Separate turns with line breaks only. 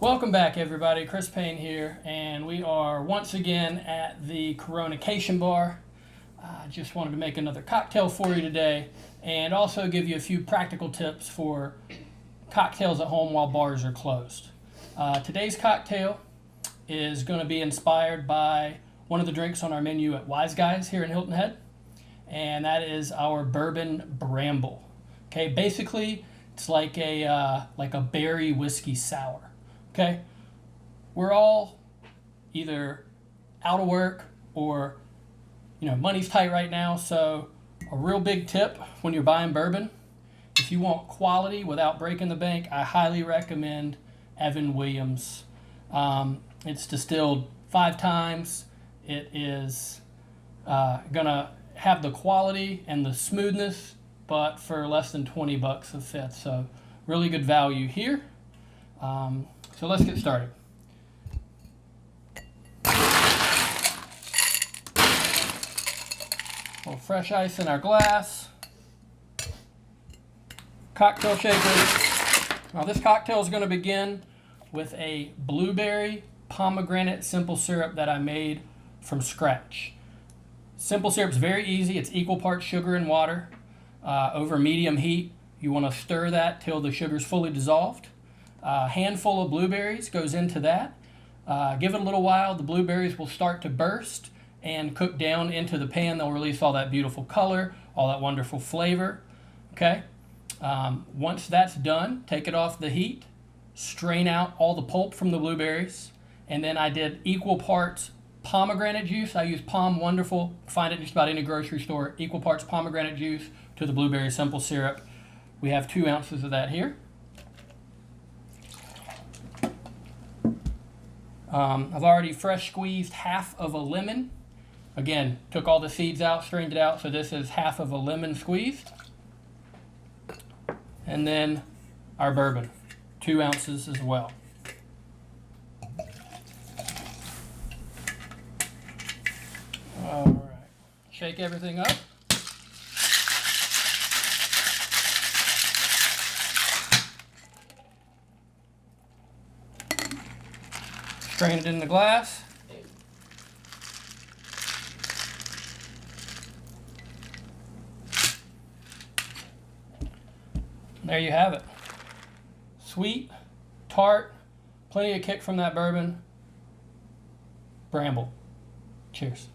Welcome back, everybody. Chris Payne here, and we are once again at the Coronacationbar. I just wanted to make another cocktail for you today and also give you a few practical tips for cocktails at home while bars are closed. Today's cocktail is going to be inspired by one of the drinks on our menu at Wiseguys here in Hilton Head, and that is our Bourbon Bramble. Okay, basically it's like a berry whiskey sour. Okay, we're all either out of work or money's tight right now, so a real big tip when you're buying bourbon, if you want quality without breaking the bank, I highly recommend Evan Williams. It's distilled 5 times. It is gonna have the quality and the smoothness, but for less than 20 bucks a fifth, so really good value here. So let's get started. A little fresh ice in our glass. Cocktail shaker. Now this cocktail is going to begin with a blueberry pomegranate simple syrup that I made from scratch. Simple syrup is very easy. It's equal parts sugar and water over medium heat. You want to stir that till the sugar is fully dissolved. A handful of blueberries goes into that. Give it a little while. The blueberries will start to burst and cook down into the pan. They'll release all that beautiful color, all that wonderful flavor. Okay. Once that's done, take it off the heat, strain out all the pulp from the blueberries, and then I did equal parts pomegranate juice. I use Pom Wonderful. Find it just about any grocery store. Equal parts pomegranate juice to the blueberry simple syrup. We have 2 ounces of that here. I've already fresh squeezed half of a lemon. Again, took all the seeds out, strained it out, so this is half of a lemon squeezed. And then our bourbon, 2 ounces as well. All right, shake everything up. Strain it in the glass. There you have it. Sweet, tart, plenty of kick from that bourbon. Bramble. Cheers.